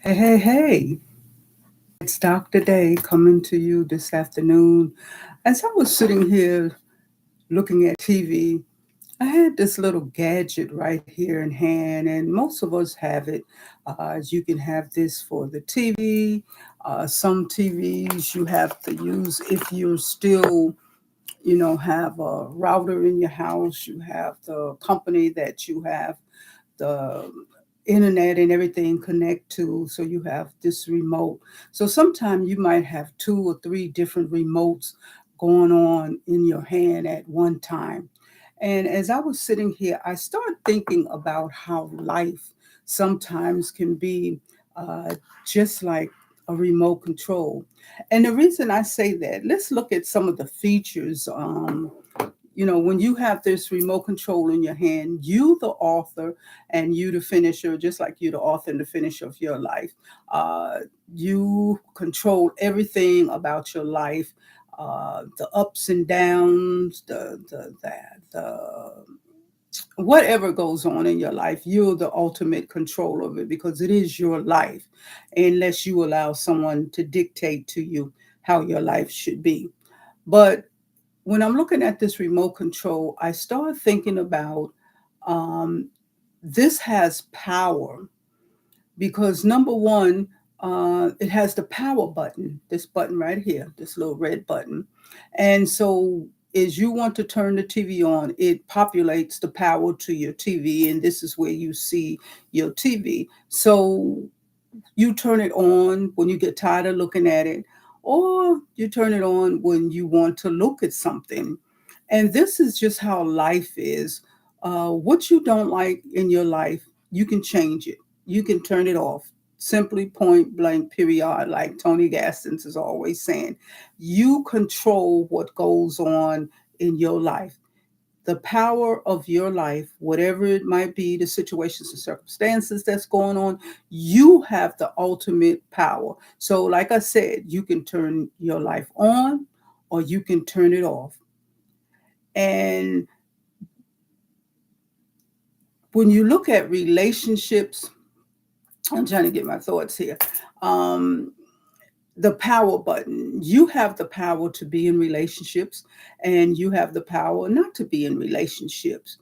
Hey, hey, hey. It's Dr. Day coming to you this afternoon. As I was sitting here looking at TV, I had this little gadget right here in hand, and most of us have it. You can have this for the TV. Some TVs you have to use if you're still, have a router in your house. You have the company that you have the internet and everything connect to, so you have this remote. So sometimes you might have two or three different remotes going on in your hand at one time. And as I was sitting here, I started thinking about how life sometimes can be uh, just like a remote control. And the reason I say that, let's look at some of the features. When you have this remote control in your hand, you, the author, and you, the finisher, just like you, the author and the finisher of your life, uh, you control everything about your life, the ups and downs, the whatever goes on in your life. You're the ultimate control of it because it is your life, unless you allow someone to dictate to you how your life should be. But when I'm looking at this remote control, I start thinking about um, this has power because number one, it has the power button, this button right here, this little red button. And so as you want to turn the TV on, it populates the power to your TV, and this is where you see your TV. So you turn it on when you get tired of looking at it, or you turn it on when you want to look at something. And this is just how life is. What you don't like in your life, you can change it. You can turn it off. Simply point blank, period, like Tony Gaskins is always saying. You control what goes on in your life. The power of your life, whatever it might be, the situations and circumstances that's going on, you have the ultimate power. So, like I said, you can turn your life on or you can turn it off. And when you look at relationships, I'm trying to get my thoughts here. Um, the power button, you have the power to be in relationships, and you have the power not to be in relationships.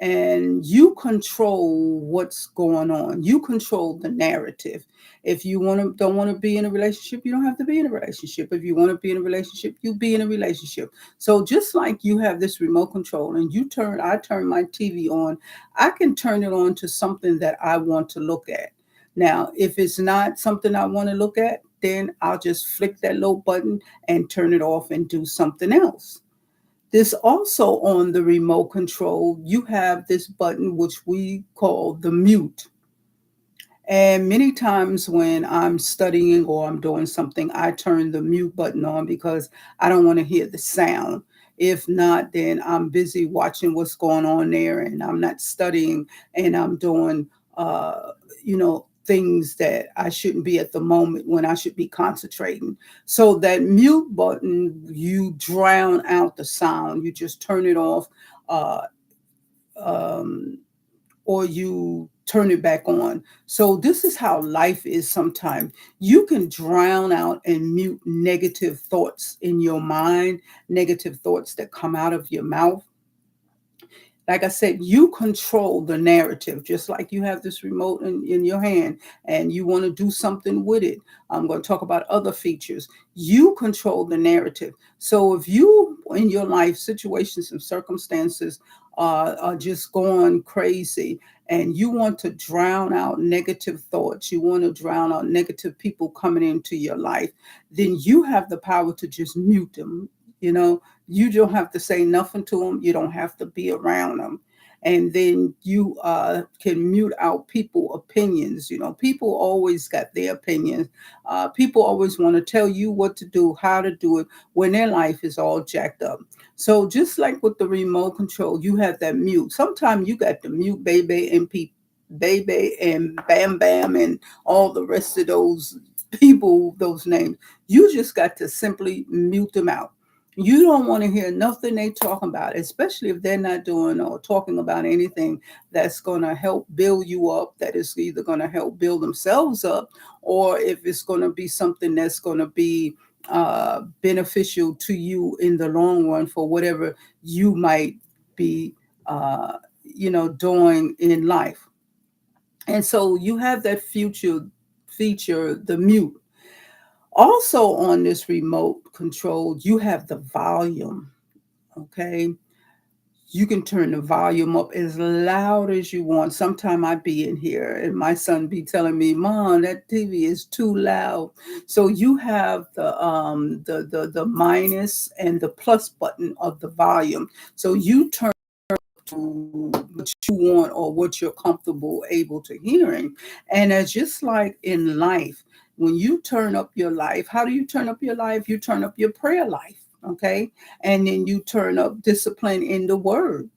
And you control what's going on. You control the narrative. If you don't want to be in a relationship, you don't have to be in a relationship. If you want to be in a relationship, you be in a relationship. So just like you have this remote control and I turn my TV on, I can turn it on to something that I want to look at. Now, if it's not something I want to look at, then I'll just flick that little button and turn it off and do something else. This also on the remote control, you have this button which we call the mute. And many times when I'm studying or I'm doing something, I turn the mute button on because I don't want to hear the sound. If not, then I'm busy watching what's going on there and I'm not studying and I'm doing, things that I shouldn't be at the moment when I should be concentrating. So that mute button, you drown out the sound. You just turn it off. Uh, um, or you turn it back on. So this is how life is sometimes. You can drown out and mute negative thoughts in your mind, negative thoughts that come out of your mouth. Like I said, you control the narrative, just like you have this remote in your hand and you want to do something with it. I'm going to talk about other features. You control the narrative. So if you, in your life, situations and circumstances are just going crazy and you want to drown out negative thoughts, you want to drown out negative people coming into your life, then you have the power to just mute them. You know, you don't have to say nothing to them. You don't have to be around them. And then you can mute out people opinions. You know, people always got their opinions. People always want to tell you what to do, how to do it when their life is all jacked up. So just like with the remote control, you have that mute. Sometimes you got the mute baby and bam bam and all the rest of those people, those names. You just got to simply mute them out. You don't want to hear nothing they talking about, especially if they're not doing or talking about anything that's going to help build you up, that is either going to help build themselves up, or if it's going to be something that's going to be beneficial to you in the long run for whatever you might be, doing in life. And so you have that future feature, the mute. Also on this remote control, you have the volume. Okay, you can turn the volume up as loud as you want. Sometime I be in here and my son be telling me, "Mom, that TV is too loud." So you have the minus and the plus button of the volume. So you turn to what you want or what you're comfortable able to hearing. And it's just like in life, when you turn up your life, how do you turn up your life? You turn up your prayer life. Okay, and then you turn up discipline in the word.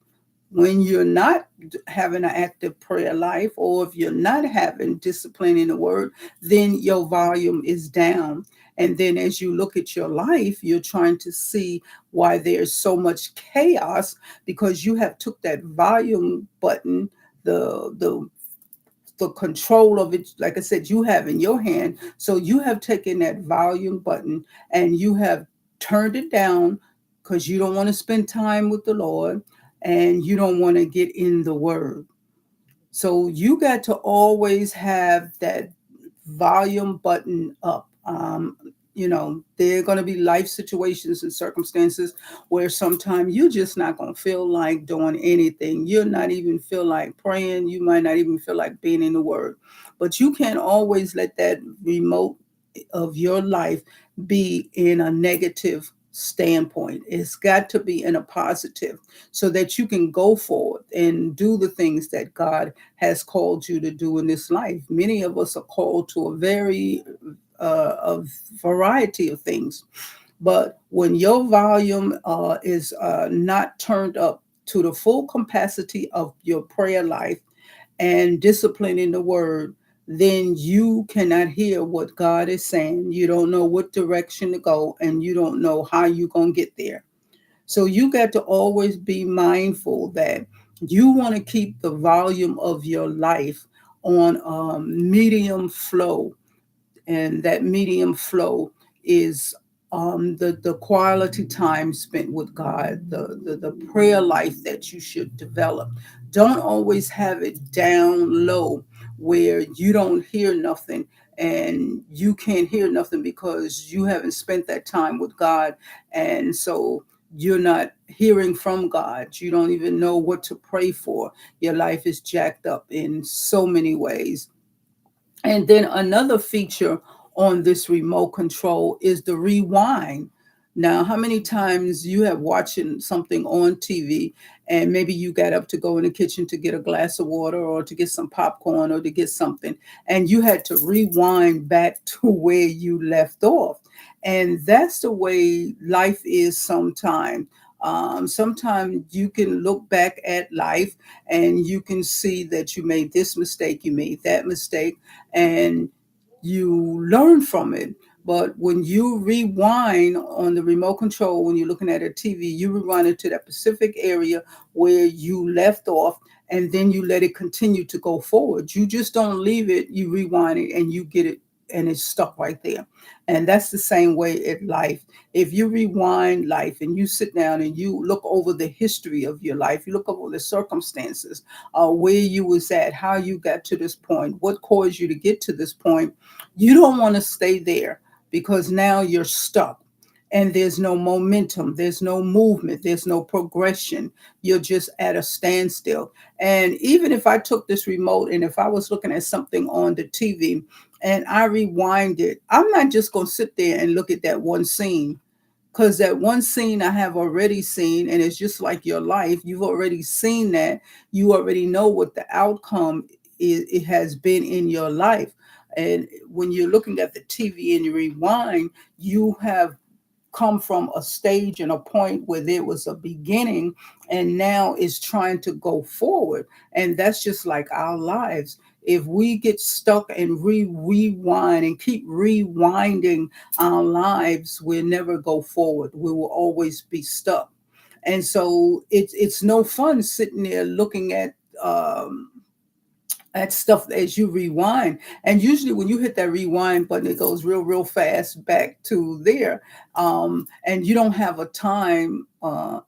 When you're not having an active prayer life, or if you're not having discipline in the word, then your volume is down. And then as you look at your life, you're trying to see why there's so much chaos, because you have took that volume button, the the control of it, like I said, you have in your hand. So you have taken that volume button and you have turned it down because you don't want to spend time with the Lord and you don't want to get in the word. So you got to always have that volume button up. There are going to be life situations and circumstances where sometimes you're just not going to feel like doing anything. You're not even feel like praying. You might not even feel like being in the Word. But you can't always let that remote of your life be in a negative standpoint. It's got to be in a positive so that you can go forward and do the things that God has called you to do in this life. Many of us are called to a variety of things, but when your volume is not turned up to the full capacity of your prayer life and discipline in the word, then you cannot hear what God is saying. You don't know what direction to go, and you don't know how you're going to get there. So you got to always be mindful that you want to keep the volume of your life on medium flow, and that medium flow is the quality time spent with God, the prayer life that you should develop. Don't always have it down low where you don't hear nothing, and you can't hear nothing because you haven't spent that time with God. And so you're not hearing from God. You don't even know what to pray for. Your life is jacked up in so many ways. And then another feature on this remote control is the rewind. Now, how many times you have watching something on TV and maybe you got up to go in the kitchen to get a glass of water or to get some popcorn or to get something, and you had to rewind back to where you left off. And that's the way life is sometimes. Sometimes you can look back at life and you can see that you made this mistake, you made that mistake, and you learn from it. But when you rewind on the remote control, when you're looking at a TV, you rewind it to that specific area where you left off, and then you let it continue to go forward. You just don't leave it, you rewind it and you get it, and it's stuck right there. And that's the same way in life. If you rewind life and you sit down and you look over the history of your life, you look over the circumstances, where you was at, how you got to this point, what caused you to get to this point, you don't want to stay there because now you're stuck and there's no momentum, there's no movement, there's no progression. You're just at a standstill. And even if I took this remote and if I was looking at something on the TV and I rewind it, I'm not just going to sit there and look at that one scene, because that one scene I have already seen, and it's just like your life. You've already seen that. You already know what the outcome is, it has been in your life. And when you're looking at the TV and you rewind, you have come from a stage and a point where there was a beginning and now is trying to go forward. And that's just like our lives. If we get stuck and rewind and keep rewinding our lives, we'll never go forward. We will always be stuck. And so it's no fun sitting there looking at stuff as you rewind. And usually when you hit that rewind button, it goes real fast back to there. And you don't have a time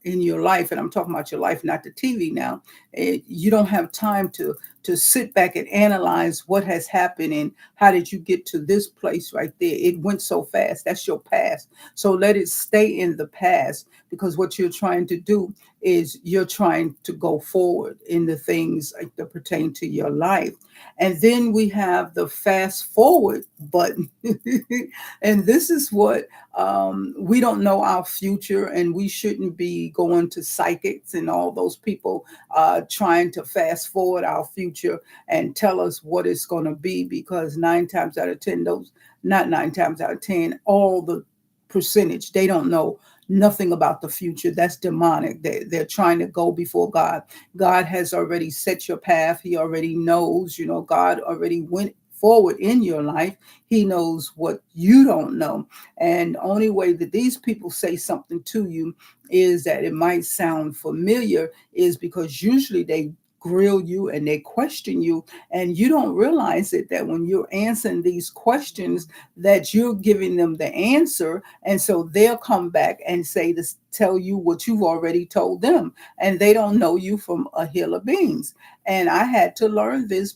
in your life, and I'm talking about your life, not the TV now. You don't have time to sit back and analyze what has happened and how did you get to this place right there. It went so fast. That's your past. So let it stay in the past, because what you're trying to do is you're trying to go forward in the things that pertain to your life. And then we have the fast forward button. And this is what we don't know our future, and we shouldn't be going to psychics and all those people trying to fast forward our future and tell us what it's going to be, because 9 times out of 10, those, not 9 times out of 10, all the percentage, they don't know nothing about the future. That's demonic. They're trying to go before God. God has already set your path. He already knows, God already went forward in your life. He knows what you don't know. And the only way that these people say something to you is that it might sound familiar, is because usually they grill you and they question you, and you don't realize it, that when you're answering these questions, that you're giving them the answer. And so they'll come back and say this, tell you what you've already told them, and they don't know you from a hill of beans. And I had to learn this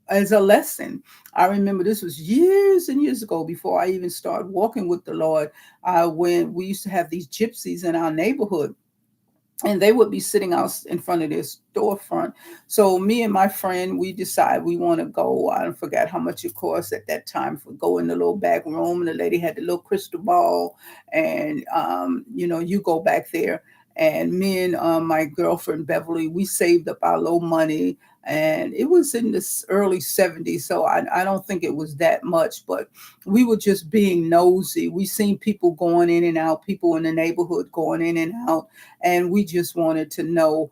as a lesson. I remember this was years and years ago, before I even started walking with the Lord. When we used to have these gypsies in our neighborhood, and they would be sitting out in front of this storefront. So me and my friend, we decide we want to go. I don't forget how much it cost at that time for go in the little back room, and the lady had the little crystal ball, and you go back there. And me and my girlfriend Beverly, we saved up our little money, and it was in the early 70s, so I don't think it was that much, but we were just being nosy. We seen people going in and out, people in the neighborhood going in and out, and we just wanted to know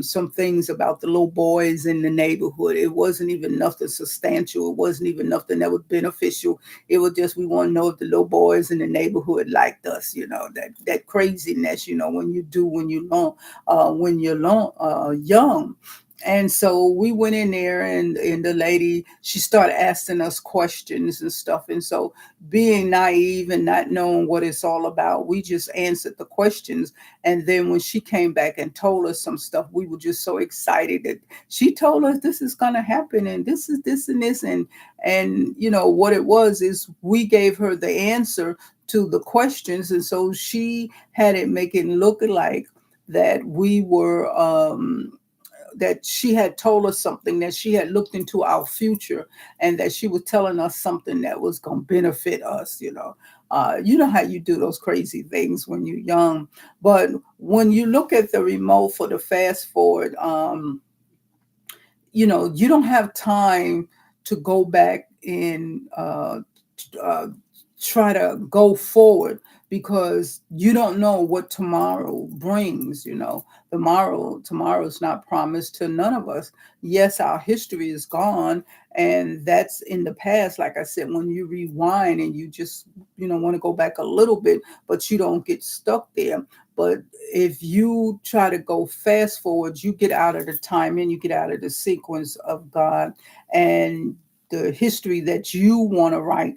some things about the little boys in the neighborhood. It wasn't even nothing substantial. It wasn't even nothing that was beneficial. It was just, we want to know if the little boys in the neighborhood liked us. That craziness. When you do when you're young. And so we went in there, and the lady, she started asking us questions and stuff. And so, being naive and not knowing what it's all about, we just answered the questions. And then when she came back and told us some stuff, we were just so excited that she told us this is going to happen, and this is this and this. And what it was is we gave her the answer to the questions. And so she had it make it look like that we were that she had told us something, that she had looked into our future, and that she was telling us something that was going to benefit us. You know how you do those crazy things when you're young. But when you look at the remote for the fast forward, you don't have time to go back and uh, try to go forward, because you don't know what tomorrow brings. Tomorrow's not promised to none of us. Yes, our history is gone, and that's in the past. Like I said, when you rewind and you just want to go back a little bit, but you don't get stuck there. But if you try to go fast forward, you get out of the timing, you get out of the sequence of God, and the history that you want to write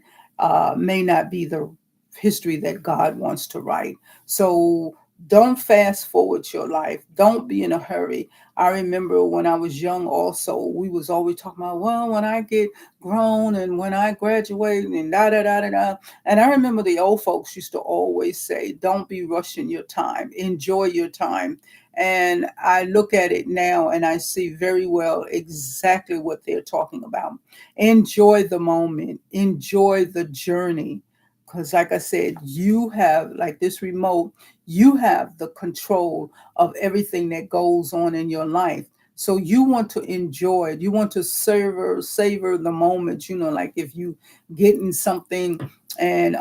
may not be the history that God wants to write. So don't fast forward your life. Don't be in a hurry. I remember when I was young also, we was always talking about, well, when I get grown and when I graduate and da da da da da. And I remember the old folks used to always say, don't be rushing your time. Enjoy your time. And I look at it now and I see very well exactly what they're talking about. Enjoy the moment. Enjoy the journey. Because like I said, you have, like this remote, you have the control of everything that goes on in your life. So you want to enjoy it. You want to savor the moment. Like if you getting something and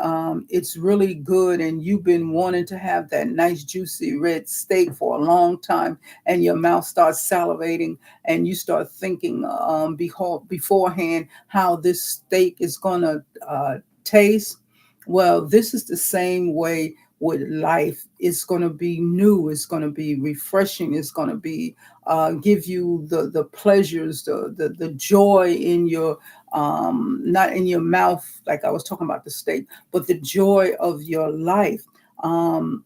it's really good, and you've been wanting to have that nice juicy red steak for a long time, and your mouth starts salivating, and you start thinking beforehand how this steak is going to taste. Well, this is the same way with life. It's going to be new, it's going to be refreshing, it's going to be give you the pleasures, the joy in your not in your mouth, like I was talking about the steak, but the joy of your life. Um,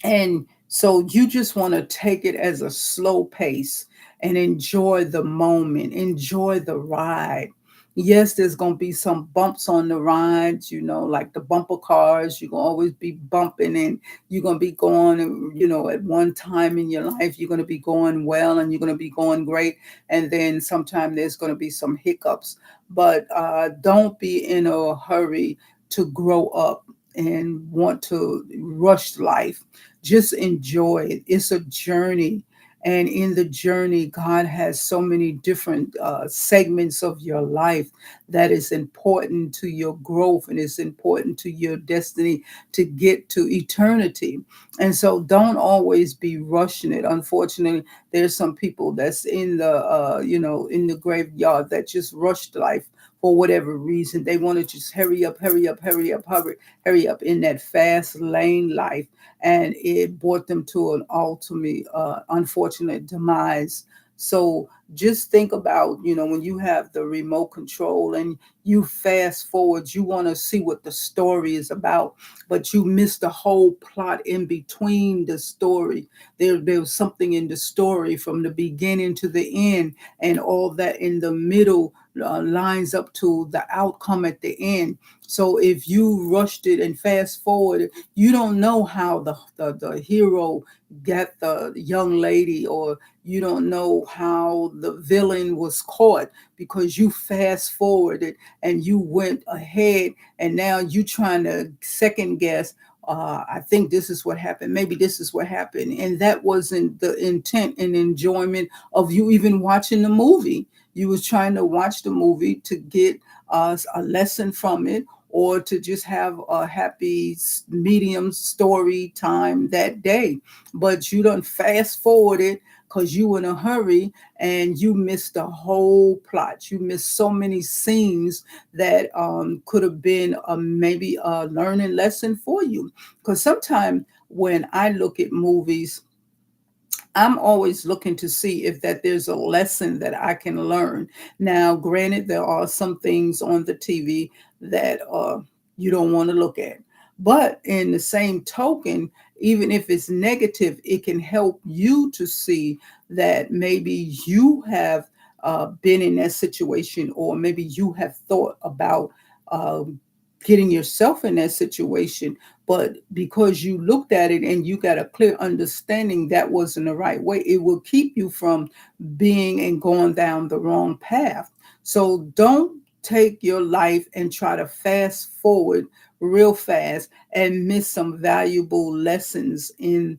and so you just want to take it as a slow pace and enjoy the moment, enjoy the ride. Yes, there's going to be some bumps on the rides, like the bumper cars. You're going to always be bumping, and you're going to be going, at one time in your life, you're going to be going well and you're going to be going great. And then sometime there's going to be some hiccups. But don't be in a hurry to grow up and want to rush life. Just enjoy it. It's a journey. And in the journey, God has so many different segments of your life that is important to your growth and is important to your destiny to get to eternity. And so don't always be rushing it. Unfortunately, there's some people that's in in the graveyard that just rushed life for whatever reason. They want to just hurry up, hurry up, hurry up, hurry up in that fast lane life, and it brought them to an ultimate, unfortunate demise. So just think about, when you have the remote control and you fast forward, you want to see what the story is about, but you miss the whole plot in between the story. There was something in the story from the beginning to the end, and all that in the middle lines up to the outcome at the end. So if you rushed it and fast forward, you don't know how the hero got the young lady, or you don't know how the villain was caught, because you fast forwarded and you went ahead, and now you trying to second guess. I think this is what happened. Maybe this is what happened. And that wasn't the intent and enjoyment of you even watching the movie. You was trying to watch the movie to get a lesson from it, or to just have a happy medium story time that day. But you don't fast forward it because you in a hurry, and you missed the whole plot. You missed so many scenes that could have been maybe a learning lesson for you. Because sometimes when I look at movies, I'm always looking to see if that there's a lesson that I can learn. Now, granted, there are some things on the TV that you don't want to look at. But in the same token, even if it's negative, it can help you to see that maybe you have been in that situation, or maybe you have thought about getting yourself in that situation, but because you looked at it and you got a clear understanding that wasn't the right way, it will keep you from being and going down the wrong path. So don't take your life and try to fast forward real fast and miss some valuable lessons in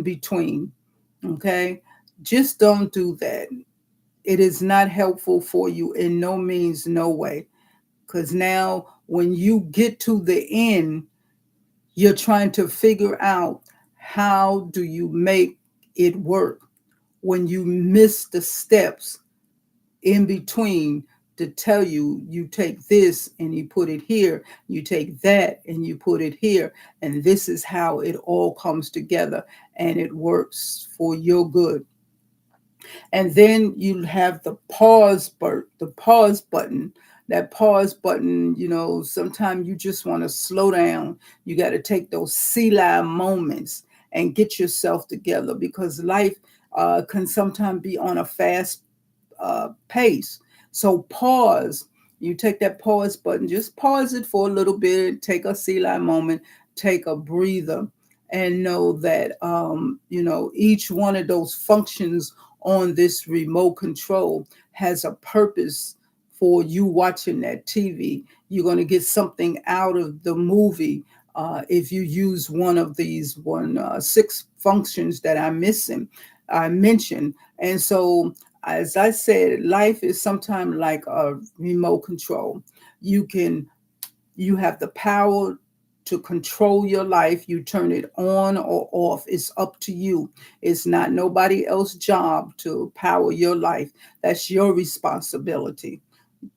between. Okay? Just don't do that. It is not helpful for you in no means, no way. Because now when you get to the end, you're trying to figure out how do you make it work when you miss the steps in between to tell you, you take this and you put it here, you take that and you put it here, and this is how it all comes together and it works for your good. And then you have the pause button. That pause button, sometimes you just want to slow down. You got to take those sea lion moments and get yourself together, because life can sometimes be on a fast pace. So pause. You take that pause button, just pause it for a little bit, take a sea lion moment, take a breather, and know that each one of those functions on this remote control has a purpose for you watching that TV. You're going to get something out of the movie if you use one of these six functions that I mentioned. And so, as I said, life is sometimes like a remote control. You can You have the power to control your life. You turn it on or off. It's up to you. It's not nobody else's job to power your life. That's your responsibility.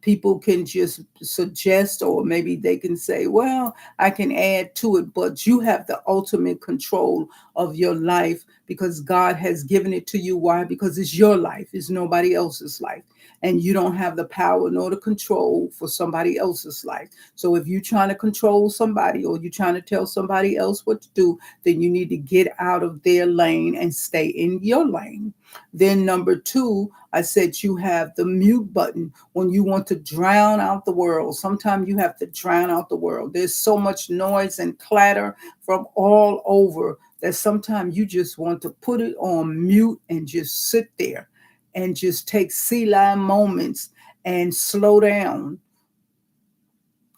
People can just suggest, or maybe they can say, well, I can add to it, but you have the ultimate control of your life because God has given it to you. Why? Because it's your life, it's nobody else's life, and you don't have the power nor the control for somebody else's life. So if you're trying to control somebody, or you're trying to tell somebody else what to do, then you need to get out of their lane and stay in your lane. Then number two, I said you have the mute button when you want to drown out the world. Sometimes you have to drown out the world. There's so much noise and clatter from all over that sometimes you just want to put it on mute and just sit there and just take sea lion moments and slow down.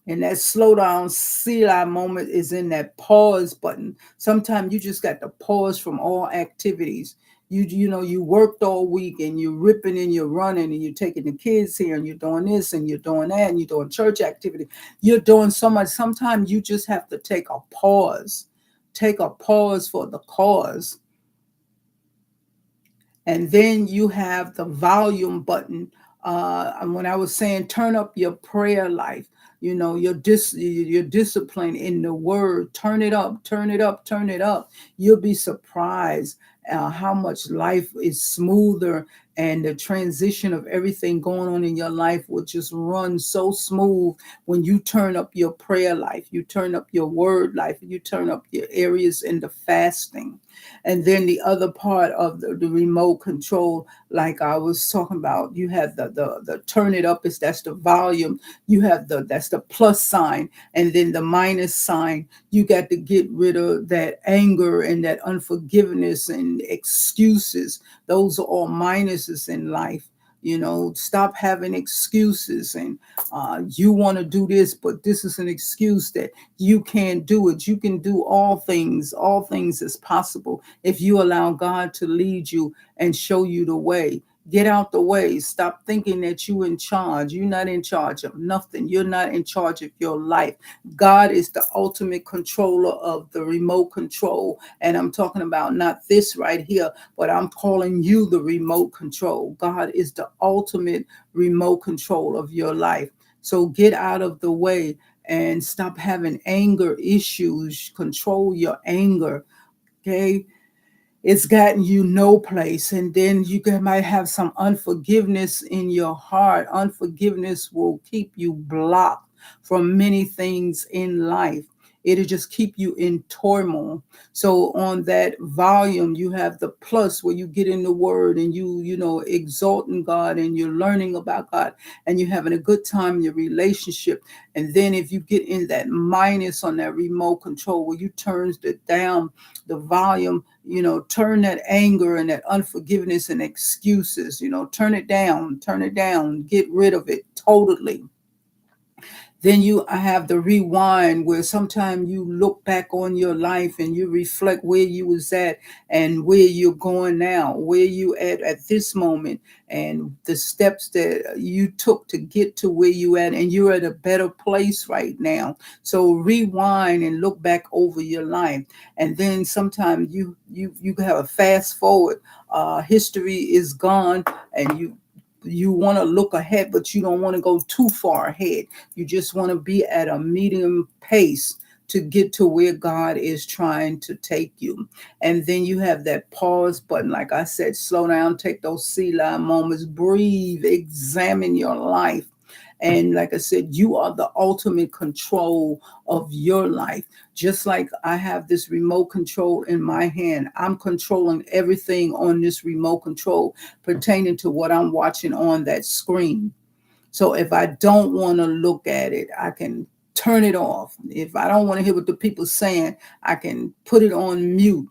And that slow down, see live moment is in that pause button. Sometimes you just got to pause from all activities. You worked all week and you're ripping and you're running and you're taking the kids here and you're doing this and you're doing that and you're doing church activity. You're doing so much. Sometimes you just have to take a pause. Take a pause for the cause. And then you have the volume button. And when I was saying turn up your prayer life, your discipline in the word, turn it up, turn it up, turn it up. You'll be surprised how much life is smoother, and the transition of everything going on in your life will just run so smooth when you turn up your prayer life, you turn up your word life, you turn up your areas in the fasting. And then the other part of the remote control, like I was talking about, you have the turn it up, is that's the volume. You have that's the plus sign, and then the minus sign. You got to get rid of that anger and that unforgiveness and excuses. Those are all minuses in life. Stop having excuses, and you want to do this, but this is an excuse that you can't do it. You can do all things. All things is possible if you allow God to lead you and show you the way. Get out the way. Stop thinking that you're in charge. You're not in charge of nothing. You're not in charge of your life. God is the ultimate controller of the remote control. And I'm talking about not this right here, but I'm calling you the remote control. God is the ultimate remote control of your life. So get out of the way and stop having anger issues. Control your anger. Okay, it's gotten you no place. And then might have some unforgiveness in your heart. Unforgiveness will keep you blocked from many things in life. It'll just keep you in turmoil. So on that volume, you have the plus where you get in the word and exalting God and you're learning about God and you're having a good time in your relationship. And then if you get in that minus on that remote control where you turns it down, the volume, turn that anger and that unforgiveness and excuses, turn it down, get rid of it totally. Then I have the rewind where sometimes you look back on your life and you reflect where you was at and where you're going now, where you at this moment, and the steps that you took to get to where you at, and you're at a better place right now. So rewind and look back over your life. And then sometimes you have a fast forward. History is gone, and you want to look ahead, but you don't want to go too far ahead. You just want to be at a medium pace to get to where God is trying to take you. And then you have that pause button. Like I said, slow down, take those sea lion moments, breathe, examine your life. And like I said, you are the ultimate control of your life. Just like I have this remote control in my hand, I'm controlling everything on this remote control pertaining to what I'm watching on that screen. So if I don't want to look at it, I can turn it off. If I don't want to hear what the people saying, I can put it on mute,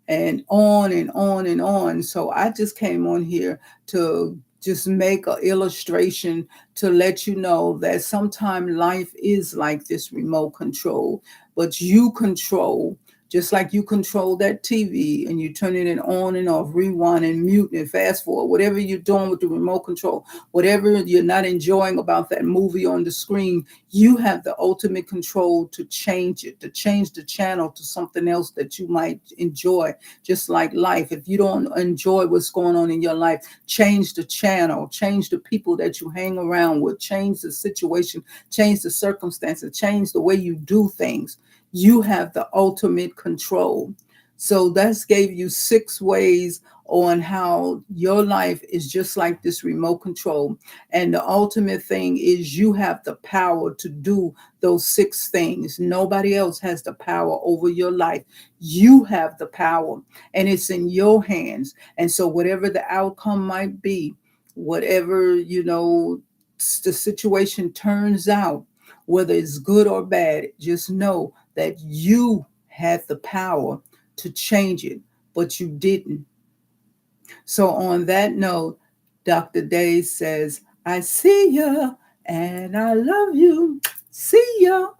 and on and on and on. So I just came on here to just make an illustration to let you know that sometimes life is like this remote control, but you control Just like you control that TV and you turning it on and off, rewind and mute and fast forward, whatever you're doing with the remote control, whatever you're not enjoying about that movie on the screen, you have the ultimate control to change it, to change the channel to something else that you might enjoy. Just like life, if you don't enjoy what's going on in your life, change the channel, change the people that you hang around with, change the situation, change the circumstances, change the way you do things. You have the ultimate control. So that's gave you 6 ways on how your life is just like this remote control. And the ultimate thing is you have the power to do those 6 things. Nobody else has the power over your life. You have the power and it's in your hands. And so whatever the outcome might be, whatever, the situation turns out, whether it's good or bad, just know that you had the power to change it, but you didn't. So, on that note, Dr. Day says, I see ya and I love you. See ya.